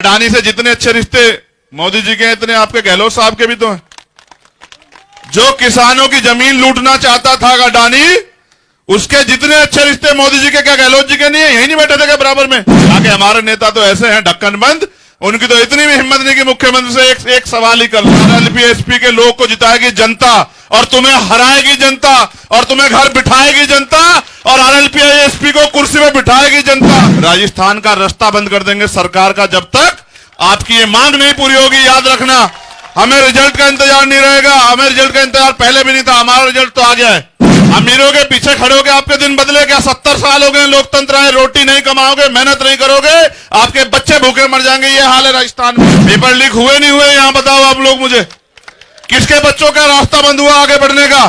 अडानी से जितने अच्छे रिश्ते मोदी जी के हैं, इतने आपके गहलोत साहब के भी तो हैं। जो किसानों की जमीन लूटना चाहता था अडानी, उसके जितने अच्छे रिश्ते मोदी जी के क्या गहलोत जी के नहीं है? यही नहीं बैठे थे क्या बराबर में? आगे हमारे नेता तो ऐसे हैं ढक्कन बंद, उनकी तो इतनी भी हिम्मत नहीं कि मुख्यमंत्री से एक सवाल ही कर लो। आरएलपी एसपी के लोग को जिताएगी जनता और तुम्हें हराएगी जनता और तुम्हें घर बिठाएगी जनता और आरएलपी एसपी को कुर्सी में बिठाएगी जनता। राजस्थान का रास्ता बंद कर देंगे सरकार का जब तक आपकी ये मांग नहीं पूरी होगी। याद रखना, हमें रिजल्ट का इंतजार नहीं रहेगा। हमें रिजल्ट का इंतजार पहले भी नहीं था, हमारा रिजल्ट तो आ गया है। अमीरों के पीछे खड़े होकर आपके दिन बदले क्या? 70 साल हो गए लोकतंत्र है, रोटी नहीं कमाओगे, मेहनत नहीं करोगे, आपके बच्चे भूखे मर जाएंगे। ये हाल है राजस्थान में। पेपर लीक हुए नहीं हुए यहां बताओ आप लोग मुझे? किसके बच्चों का रास्ता बंद हुआ आगे बढ़ने का?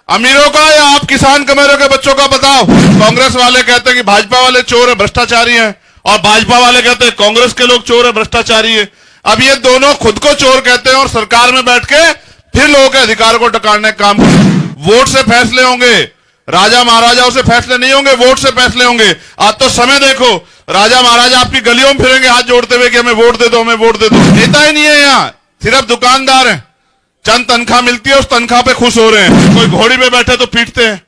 अमीरों का या आप किसान कमेरों के बच्चों का? बताओ। कांग्रेस वाले कहते हैं कि भाजपा वाले चोर है, भ्रष्टाचारी हैं, और भाजपा वाले कहते हैं कांग्रेस के लोग चोर है, भ्रष्टाचारी है। अब ये दोनों खुद को चोर कहते हैं और सरकार में बैठ के फिर लोगों के अधिकार को टकारने का काम। वोट से फैसले होंगे, राजा महाराजाओं से फैसले नहीं होंगे, वोट से फैसले होंगे। आज तो समय देखो, राजा महाराजा आपकी गलियों में फिरेंगे हाथ जोड़ते हुए कि हमें वोट दे दो, हमें वोट दे दो। नेता ही नहीं है यहाँ, सिर्फ दुकानदार हैं। चंद तनख्वाह मिलती है, उस तनख्वाह पे खुश हो रहे हैं। कोई घोड़ी पे बैठे तो पीटते हैं,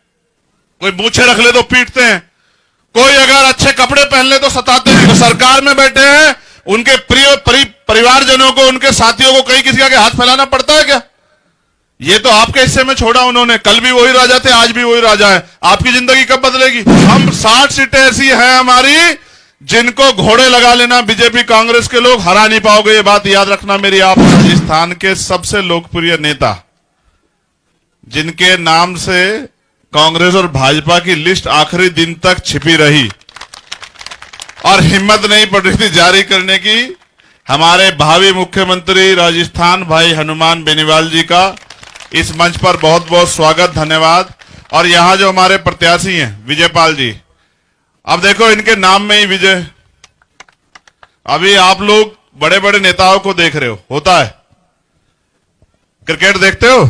कोई मूछे रख ले तो पीटते हैं, कोई अगर अच्छे कपड़े पहन ले तो सताते हैं। तो सरकार में बैठे हैं, उनके प्रिय परिवारजनों को, उनके साथियों को कहीं किसी के हाथ फैलाना पड़ता है क्या? ये तो आपके हिस्से में छोड़ा उन्होंने। कल भी वही राजा थे, आज भी वही राजा है। आपकी जिंदगी कब बदलेगी? हम 60 सीटें ऐसी हैं हमारी जिनको घोड़े लगा लेना बीजेपी कांग्रेस के लोग हरा नहीं पाओगे। ये बात याद रखना मेरी। आप राजस्थान के सबसे लोकप्रिय नेता जिनके नाम से कांग्रेस और भाजपा की लिस्ट आखिरी दिन तक छिपी रही और हिम्मत नहीं पड़ रही थी जारी करने की, हमारे भावी मुख्यमंत्री राजस्थान भाई हनुमान बेनीवाल जी का इस मंच पर बहुत बहुत स्वागत, धन्यवाद। और यहां जो हमारे प्रत्याशी हैं विजयपाल जी, अब देखो इनके नाम में ही विजय। अभी आप लोग बड़े बड़े नेताओं को देख रहे हो, होता है। क्रिकेट देखते हो?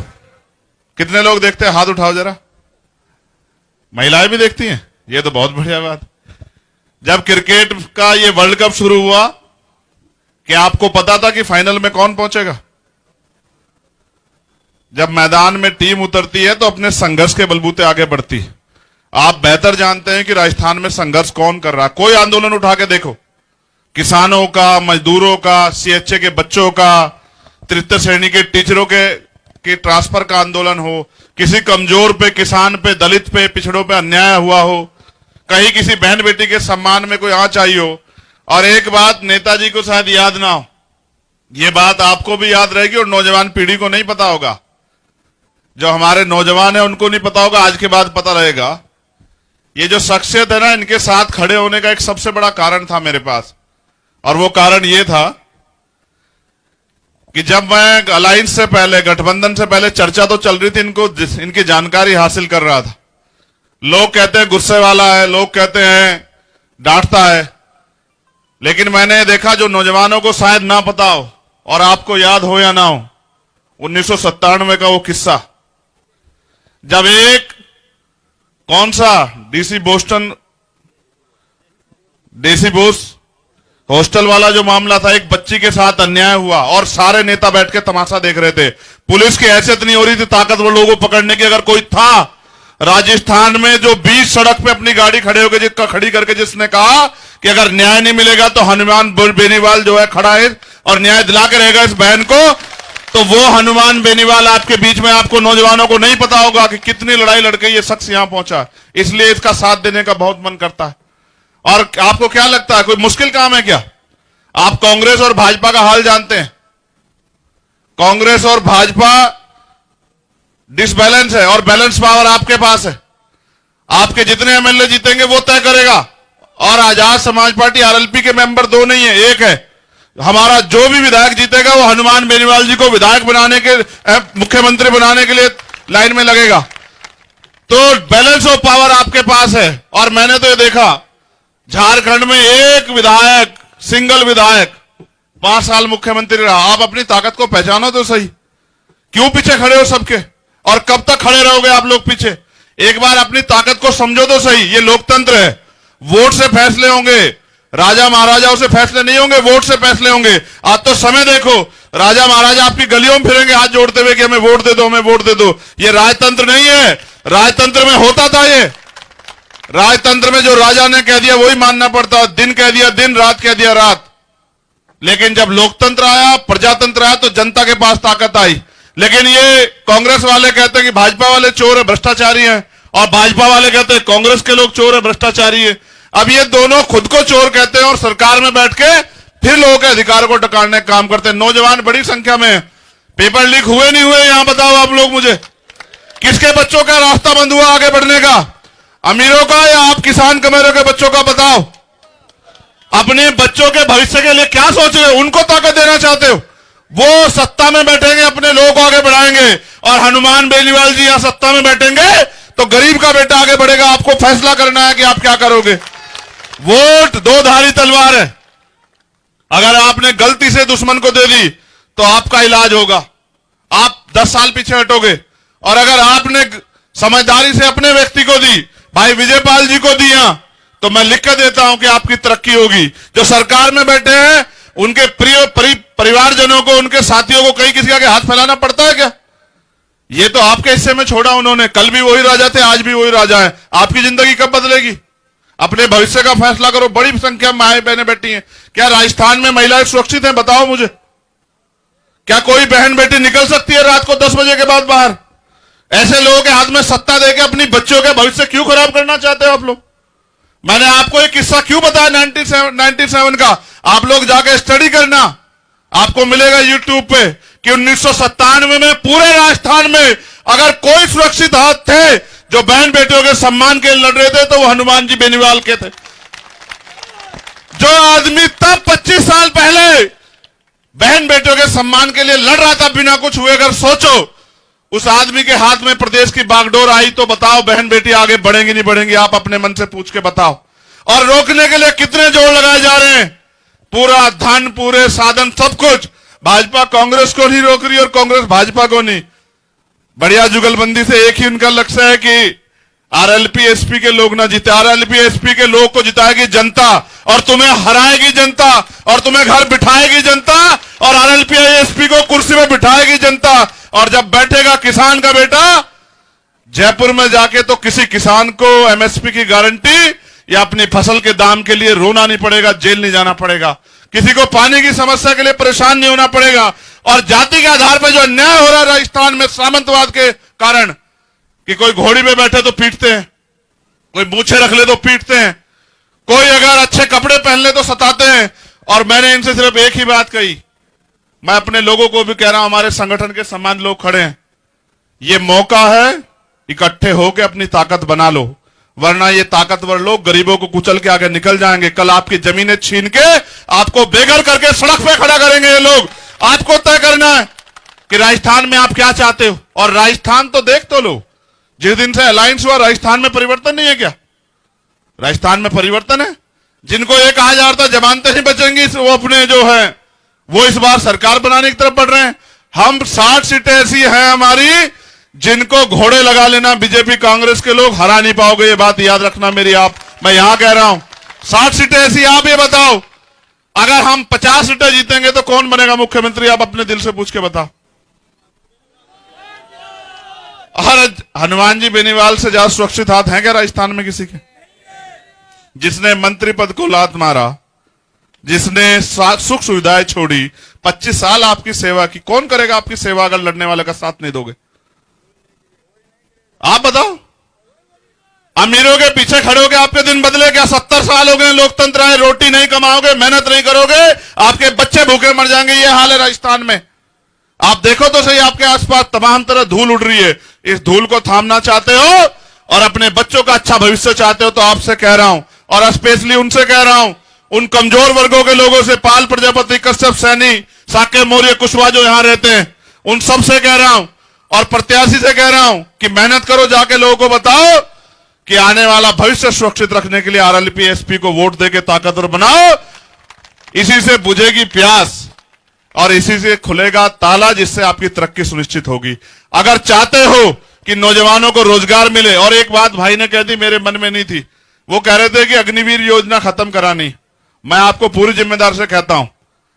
कितने लोग देखते हैं? हाथ उठाओ जरा। महिलाएं भी देखती हैं? ये तो बहुत बढ़िया बात। जब क्रिकेट का ये वर्ल्ड कप शुरू हुआ, क्या आपको पता था कि फाइनल में कौन पहुंचेगा? जब मैदान में टीम उतरती है तो अपने संघर्ष के बलबूते आगे बढ़ती है। आप बेहतर जानते हैं कि राजस्थान में संघर्ष कौन कर रहा है। कोई आंदोलन उठा के देखो, किसानों का, मजदूरों का, सीएचए के बच्चों का, तृतीय श्रेणी के टीचरों के ट्रांसफर का आंदोलन हो, किसी कमजोर पे, किसान पे, दलित पे, पिछड़ों पे अन्याय हुआ हो, कहीं किसी बहन बेटी के सम्मान में कोई आंच आई हो। और एक बात नेताजी को शायद याद ना हो, ये बात आपको भी याद रहेगी और नौजवान पीढ़ी को नहीं पता होगा। जो हमारे नौजवान है उनको नहीं पता होगा, आज के बाद पता रहेगा। ये जो शख्सियत है ना, इनके साथ खड़े होने का एक सबसे बड़ा कारण था मेरे पास, और वो कारण ये था कि जब मैं अलायंस से पहले, गठबंधन से पहले चर्चा तो चल रही थी, इनकी जानकारी हासिल कर रहा था। लोग कहते हैं गुस्से वाला है, लोग कहते हैं डांटता है, लेकिन मैंने देखा जो नौजवानों को शायद ना पता हो और आपको याद हो या ना हो, 1997 का वो किस्सा, जब एक कौन सा डीसी बोस हॉस्टल वाला जो मामला था, एक बच्ची के साथ अन्याय हुआ और सारे नेता बैठ के तमाशा देख रहे थे। पुलिस की हैसियत नहीं हो रही थी ताकतवर लोगों को पकड़ने की। अगर कोई था राजस्थान में जो बीच सड़क पे अपनी गाड़ी खड़ी करके जिसने कहा कि अगर न्याय नहीं मिलेगा तो हनुमान बेनीवाल जो है खड़ा है और न्याय दिला के रहेगा इस बहन को, तो वो हनुमान बेनीवाल आपके बीच में। आपको नौजवानों को नहीं पता होगा कि कितनी लड़ाई लड़के ये शख्स यहां पहुंचा, इसलिए इसका साथ देने का बहुत मन करता है। और आपको क्या लगता है कोई मुश्किल काम है क्या? आप कांग्रेस और भाजपा का हाल जानते हैं। कांग्रेस और भाजपा डिसबैलेंस है और बैलेंस पावर आपके पास है। आपके जितने एमएलए जीतेंगे वो तय करेगा। और आजाद समाज पार्टी आरएलपी के मेंबर 2 नहीं है, 1 है। हमारा जो भी विधायक जीतेगा वो हनुमान बेनीवाल जी को विधायक बनाने के, मुख्यमंत्री बनाने के लिए लाइन में लगेगा। तो बैलेंस ऑफ पावर आपके पास है। और मैंने तो ये देखा, झारखंड में एक विधायक, सिंगल विधायक 5 साल मुख्यमंत्री रहा। आप अपनी ताकत को पहचानो तो सही। क्यों पीछे खड़े हो सबके? और कब तक खड़े रहोगे आप लोग पीछे? एक बार अपनी ताकत को समझो तो सही। ये लोकतंत्र है, वोट से फैसले होंगे, राजा महाराजाओं से फैसले नहीं होंगे, वोट से फैसले होंगे। आज तो समय देखो, राजा महाराजा आपकी गलियों में फिरेंगे हाथ जोड़ते हुए कि हमें वोट दे दो, हमें वोट दे दो। ये राजतंत्र नहीं है। राजतंत्र में होता था ये। राजतंत्र में जो राजा ने कह दिया वही मानना पड़ता, दिन कह दिया दिन, रात कह दिया रात। लेकिन जब लोकतंत्र आया, प्रजातंत्र आया, तो जनता के पास ताकत आई। लेकिन ये कांग्रेस वाले कहते हैं कि भाजपा वाले चोर है, भ्रष्टाचारी हैं, और भाजपा वाले कहते हैं कांग्रेस के लोग चोर है, भ्रष्टाचारी है। अब ये दोनों खुद को चोर कहते हैं और सरकार में बैठ के फिर लोगों के अधिकार को टकारने का काम करते हैं। नौजवान बड़ी संख्या में, पेपर लीक हुए नहीं हुए यहां बताओ आप लोग मुझे। किसके बच्चों का रास्ता बंद हुआ आगे बढ़ने का? अमीरों का या आप किसान कमेरों के बच्चों का? बताओ। अपने बच्चों के भविष्य के लिए क्या सोच रहे हो? उनको ताकत देना चाहते हो? वो सत्ता में बैठेंगे, अपने लोगों को आगे बढ़ाएंगे, और हनुमान बेनीवाल जी यहां सत्ता में बैठेंगे तो गरीब का बेटा आगे बढ़ेगा। आपको फैसला करना है कि आप क्या करोगे। वोट दो धारी तलवार है। अगर आपने गलती से दुश्मन को दे दी तो आपका इलाज होगा, आप 10 साल पीछे हटोगे। और अगर आपने समझदारी से अपने व्यक्ति को दी, भाई विजयपाल जी को दिया, तो मैं लिख कर देता हूं कि आपकी तरक्की होगी। जो सरकार में बैठे हैं उनके परिवारजनों को, उनके साथियों को कहीं किसी के हाथ फैलाना पड़ता है क्या? ये तो आपके हिस्से में छोड़ा उन्होंने। कल भी वही राजा थे, आज भी वही राजा है। आपकी जिंदगी कब बदलेगी? अपने भविष्य का फैसला करो। बड़ी संख्या में माए बहनें बैठी हैं। क्या राजस्थान में महिलाएं सुरक्षित हैं? बताओ मुझे। क्या कोई बहन बेटी निकल सकती है रात को 10 बजे के बाद बाहर? ऐसे लोगों के हाथ में सत्ता देकर अपनी बच्चों के भविष्य क्यों खराब करना चाहते हो आप लोग? मैंने आपको एक किस्सा क्यों बताया 97 का, आप लोग जाके स्टडी करना। आपको मिलेगा यूट्यूब पे कि 1997 में पूरे राजस्थान में अगर कोई सुरक्षित हाथ थे जो बहन बेटियों के सम्मान के लिए लड़ रहे थे तो वो हनुमान जी बेनीवाल के थे। जो आदमी तब 25 साल पहले बहन बेटियों के सम्मान के लिए लड़ रहा था बिना कुछ हुए, अगर सोचो उस आदमी के हाथ में प्रदेश की बागडोर आई तो बताओ बहन बेटी आगे बढ़ेंगी नहीं बढ़ेंगी? आप अपने मन से पूछ के बताओ। और रोकने के लिए कितने जोर लगाए जा रहे हैं? पूरा धन, पूरे साधन, सब कुछ। भाजपा कांग्रेस को नहीं रोक रही और कांग्रेस भाजपा को नहीं। बढ़िया जुगलबंदी से एक ही उनका लक्ष्य है कि आरएलपी एसपी के लोग ना जीते। आरएलपी एसपी के लोग को जिताएगी जनता, और तुम्हें हराएगी जनता, और तुम्हें घर बिठाएगी जनता, और आरएलपी एसपी को कुर्सी में बिठाएगी जनता। और जब बैठेगा किसान का बेटा जयपुर में जाके तो किसी किसान को एमएसपी की गारंटी या अपनी फसल के दाम के लिए रोना नहीं पड़ेगा, जेल नहीं जाना पड़ेगा, किसी को पानी की समस्या के लिए परेशान नहीं होना पड़ेगा। और जाति के आधार पर जो अन्याय हो रहा है राजस्थान में सामंतवाद के कारण, कि कोई घोड़ी पे बैठे तो पीटते हैं, कोई मूछे रख ले तो पीटते हैं, कोई अगर अच्छे कपड़े पहन ले तो सताते हैं। और मैंने इनसे सिर्फ एक ही बात कही, मैं अपने लोगों को भी कह रहा हूं, हमारे संगठन के समान लोग खड़े हैं, ये मौका है, इकट्ठे होकर अपनी ताकत बना लो, वरना ये ताकतवर लोग गरीबों को कुचल के आगे निकल जाएंगे। कल आपकी जमीनें छीन के आपको बेघर करके सड़क पे खड़ा करेंगे ये लोग। आपको तय करना है कि राजस्थान में आप क्या चाहते हो। और राजस्थान तो देख तो लो, जिस दिन से अलायंस हुआ राजस्थान में परिवर्तन नहीं है क्या? राजस्थान में परिवर्तन है। जिनको ये कहा जा रहा था जमानतें नहीं बचेंगी, वो अपने जो है वो इस बार सरकार बनाने की तरफ बढ़ रहे हैं। हम 60 सीटें ऐसी हैं हमारी जिनको घोड़े लगा लेना बीजेपी कांग्रेस के लोग, हरा नहीं पाओगे, ये बात याद रखना मेरी। मैं यहां कह रहा हूं 60 सीटें ऐसी। आप ये बताओ अगर हम 50 सीटें जीतेंगे तो कौन बनेगा मुख्यमंत्री? आप अपने दिल से पूछ के बताओ। और हनुमान जी बेनीवाल से ज्यादा सुरक्षित हाथ हैं क्या राजस्थान में किसी के? जिसने मंत्री पद को लात मारा, जिसने सुख सुविधाएं छोड़ी, 25 साल आपकी सेवा की, कौन करेगा आपकी सेवा अगर लड़ने वाले का साथ नहीं दोगे? आप बताओ। अमीरों के पीछे खड़े होगे आपके दिन बदले क्या? 70 साल हो गए लोकतंत्र आए, रोटी नहीं कमाओगे, मेहनत नहीं करोगे, आपके बच्चे भूखे मर जाएंगे। ये हाल है राजस्थान में। आप देखो तो सही, आपके आसपास तमाम तरह धूल उड़ रही है। इस धूल को थामना चाहते हो और अपने बच्चों का अच्छा भविष्य चाहते हो तो आपसे कह रहा हूं, और स्पेशली उनसे कह रहा हूं, उन कमजोर वर्गों के लोगों से, पाल प्रजापति, कश्यप, सैनी, साक्य मौर्य, कुशवाहा जो यहां रहते हैं, उन सब से कह रहा हूं, और प्रत्याशी से कह रहा हूं कि मेहनत करो, जाके लोगों को बताओ कि आने वाला भविष्य सुरक्षित रखने के लिए आरएलपी एसपी को वोट देके ताकतवर बनाओ। इसी से बुझेगी प्यास और इसी से खुलेगा ताला, जिससे आपकी तरक्की सुनिश्चित होगी। अगर चाहते हो कि नौजवानों को रोजगार मिले, और एक बात भाई ने कह दी मेरे मन में नहीं थी, वो कह रहे थे कि अग्निवीर योजना खत्म करानी, मैं आपको पूरी जिम्मेदारी से कहता हूं,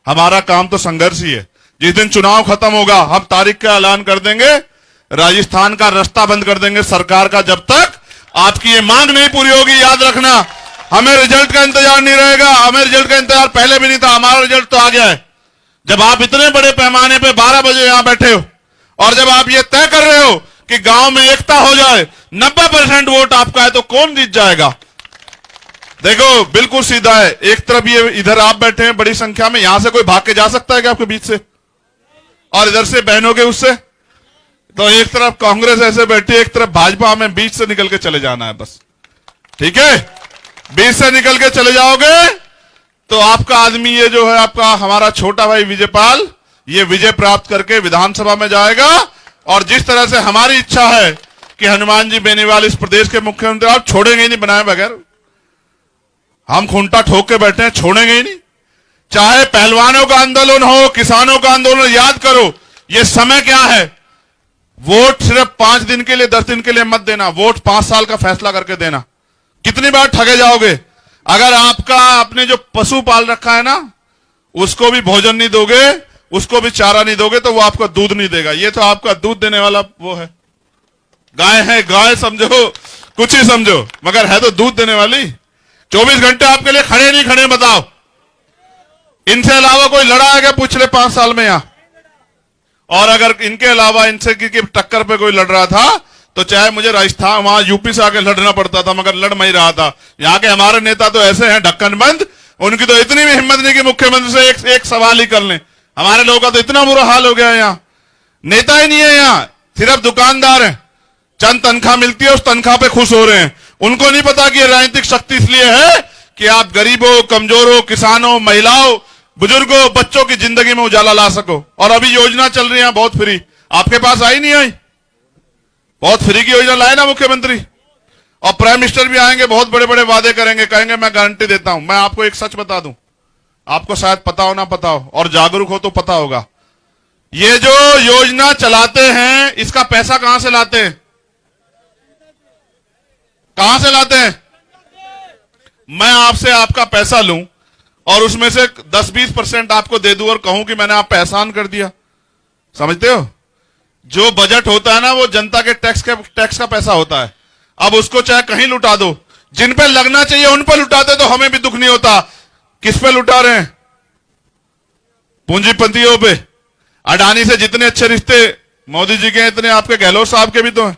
हमारा काम तो संघर्ष ही है। जिस दिन चुनाव खत्म होगा हम तारीख का ऐलान कर देंगे, राजस्थान का रास्ता बंद कर देंगे सरकार का। जब तक आपकी ये मांग नहीं पूरी होगी, याद रखना, हमें रिजल्ट का इंतजार नहीं रहेगा। हमें रिजल्ट का इंतजार पहले भी नहीं था, हमारा रिजल्ट तो आ गया है। जब आप इतने बड़े पैमाने पे 12 बजे यहां बैठे हो और जब आप ये तय कर रहे हो कि गांव में एकता हो जाए, 90% वोट आपका है, तो कौन जीत जाएगा? देखो बिल्कुल सीधा है। एक तरफ ये इधर आप बैठे हैं बड़ी संख्या में, यहां से कोई भाग के जा सकता है क्या आपके बीच से? और इधर से बहनों के उससे, तो एक तरफ कांग्रेस ऐसे बैठी है, एक तरफ भाजपा, में बीच से निकल के चले जाना है बस। ठीक है, बीच से निकल के चले जाओगे तो आपका आदमी ये जो है आपका हमारा छोटा भाई विजयपाल, ये विजय प्राप्त करके विधानसभा में जाएगा। और जिस तरह से हमारी इच्छा है कि हनुमान जी बेनीवाल इस प्रदेश के मुख्यमंत्री, आप छोड़ेंगे ही नहीं बनाए बगैर। हम खूंटा ठोक के बैठे हैं, छोड़ेंगे ही नहीं। चाहे पहलवानों का आंदोलन हो, किसानों का आंदोलन, याद करो ये समय क्या है। वोट सिर्फ 5 दिन के लिए, 10 दिन के लिए मत देना, वोट 5 साल का फैसला करके देना। कितनी बार ठगे जाओगे? अगर आपका आपने जो पशु पाल रखा है ना, उसको भी भोजन नहीं दोगे, उसको भी चारा नहीं दोगे, तो वो आपको दूध नहीं देगा। ये तो आपका दूध देने वाला वो है, गाय है, गाय समझो, कुछ ही समझो, मगर है तो दूध देने वाली। 24 घंटे आपके लिए खड़े नहीं खड़े, बताओ। इनसे अलावा कोई लड़ा है क्या पिछले 5 साल में यहां? और अगर इनके अलावा इनसे की टक्कर पे कोई लड़ रहा था तो चाहे मुझे राजस्थान वहां यूपी से आके लड़ना पड़ता था, मगर लड़ मैं ही रहा था। यहाँ के हमारे नेता तो ऐसे हैं ढक्कन बंद, उनकी तो इतनी भी हिम्मत नहीं कि मुख्यमंत्री से एक सवाल ही कर लें। हमारे लोगों का तो इतना बुरा हाल हो गया है, यहाँ नेता ही नहीं है, यहाँ सिर्फ दुकानदार हैं। चंद तनख्वाह मिलती है, उस तनख्वाह पे खुश हो रहे हैं। उनको नहीं पता कि राजनीतिक शक्ति इसलिए है कि आप गरीबों, कमजोरों, किसानों, महिलाओं, बुजुर्गों, बच्चों की जिंदगी में उजाला ला सको। और अभी योजना चल रही है बहुत फ्री, आपके पास आई नहीं आई? बहुत फ्री की योजना लाए ना मुख्यमंत्री, और प्राइम मिनिस्टर भी आएंगे, बहुत बड़े बड़े वादे करेंगे, कहेंगे मैं गारंटी देता हूं। मैं आपको एक सच बता दूं, आपको शायद पता हो ना पता हो, और जागरूक हो तो पता होगा। ये जो योजना चलाते हैं, इसका पैसा कहां से लाते हैं? कहां से लाते हैं? मैं आपसे आपका पैसा लूं और उसमें से 10-20% आपको दे दूं और कहूं कि मैंने आप पे एहसान कर दिया, समझते हो? जो बजट होता है ना, वो जनता के टैक्स का पैसा होता है। अब उसको चाहे कहीं लुटा दो, जिन पे लगना चाहिए उन पे लुटाते तो हमें भी दुख नहीं होता। किस पे लुटा रहे हैं? पूंजीपतियों पे। अडानी से जितने अच्छे रिश्ते मोदी जी के हैं, इतने आपके गहलोत साहब के भी तो हैं।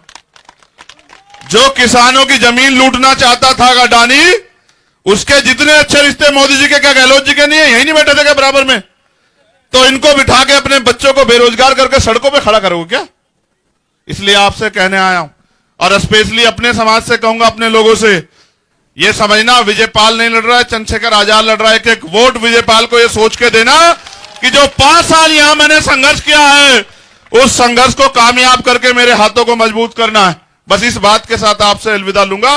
जो किसानों की जमीन लूटना चाहता था अडानी, उसके जितने अच्छे रिश्ते मोदी जी के, क्या गहलोत जी के नहीं है? यही नहीं बैठे थे क्या बराबर में? तो इनको बिठा के अपने बच्चों को बेरोजगार करके सड़कों पे खड़ा करोगे क्या? इसलिए आपसे कहने आया हूं, और स्पेशली अपने समाज से कहूंगा, अपने लोगों से, ये समझना विजयपाल नहीं लड़ रहा है, चंद्रशेखर आजाद लड़ रहा है। एक वोट विजयपाल को ये सोच के देना कि जो 5 साल यहां मैंने संघर्ष किया है, उस संघर्ष को कामयाब करके मेरे हाथों को मजबूत करना है। बस इस बात के साथ आपसे अलविदा लूंगा,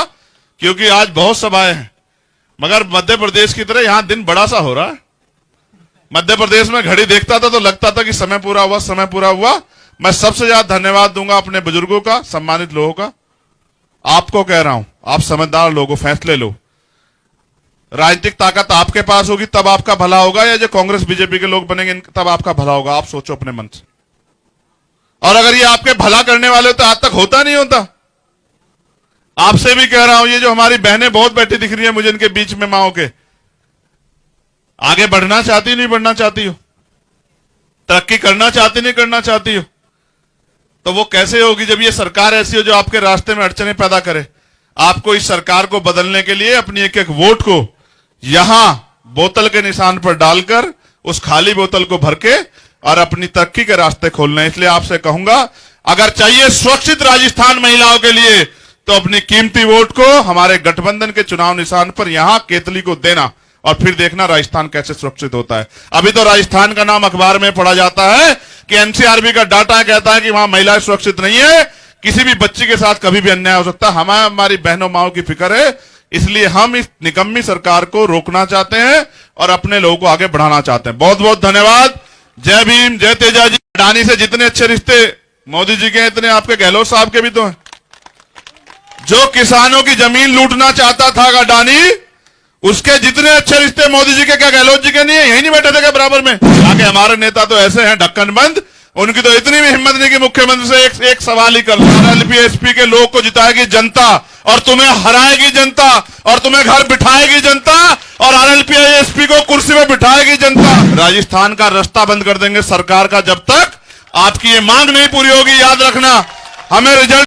क्योंकि आज बहुत सभाएं हैं, मगर मध्य प्रदेश की तरह यहां दिन बड़ा सा हो रहा है। मध्य प्रदेश में घड़ी देखता था तो लगता था कि समय पूरा हुआ, समय पूरा हुआ। मैं सबसे ज्यादा धन्यवाद दूंगा अपने बुजुर्गों का, सम्मानित लोगों का। आपको कह रहा हूं, आप समझदार लोगों, फैसले लो। राजनीतिक ताकत आपके पास होगी तब आपका भला होगा, या जो कांग्रेस बीजेपी के लोग बनेंगे तब आपका भला होगा। आप सोचो अपने मन से। और अगर ये आपके भला करने वाले तो आज तक होता नहीं होता। आपसे भी कह रहा हूं, ये जो हमारी बहनें बहुत बैठी दिख रही है मुझे इनके बीच में, माओ के, आगे बढ़ना चाहती नहीं बढ़ना चाहती हो, तरक्की करना चाहती नहीं करना चाहती हो, तो वो कैसे होगी जब ये सरकार ऐसी हो जो आपके रास्ते में अड़चने पैदा करे। आपको इस सरकार को बदलने के लिए अपनी एक एक वोट को यहां बोतल के निशान पर डालकर उस खाली बोतल को भर के और अपनी तरक्की के रास्ते खोलने। इसलिए आपसे कहूंगा, अगर चाहिए सुरक्षित राजस्थान महिलाओं के लिए, तो अपनी कीमती वोट को हमारे गठबंधन के चुनाव निशान पर यहां केतली को देना, और फिर देखना राजस्थान कैसे सुरक्षित होता है। अभी तो राजस्थान का नाम अखबार में पढ़ा जाता है कि एनसीआरबी का डाटा कहता है कि वहां महिलाएं सुरक्षित नहीं है, किसी भी बच्ची के साथ कभी भी अन्याय हो सकता है। हमारी बहनों माओं की फिक्र है, इसलिए हम इस निकम्मी सरकार को रोकना चाहते हैं और अपने लोगों को आगे बढ़ाना चाहते हैं। बहुत बहुत धन्यवाद। जय भीम, जय तेजाजी। अडानी से जितने अच्छे रिश्ते मोदी जी के, इतने आपके गहलोत साहब के भी तो हैं। जो किसानों की जमीन लूटना चाहता था अडानी, उसके जितने अच्छे रिश्ते मोदी जी के क्या गहलोत जी के नहीं है? यही नहीं बैठे थे क्या बराबर में? आगे हमारे नेता तो ऐसे हैं ढक्कन बंद, उनकी तो इतनी भी हिम्मत नहीं कि मुख्यमंत्री से एक सवाल ही कर लो। आरएलपी एसपी के लोग को जिताएगी जनता और तुम्हें हराएगी जनता और तुम्हें घर बिठाएगी जनता और आरएलपी एसपी को कुर्सी में बिठाएगी जनता। राजस्थान का रास्ता बंद कर देंगे सरकार का, जब तक आपकी ये मांग नहीं पूरी होगी। याद रखना, हमें रिजल्ट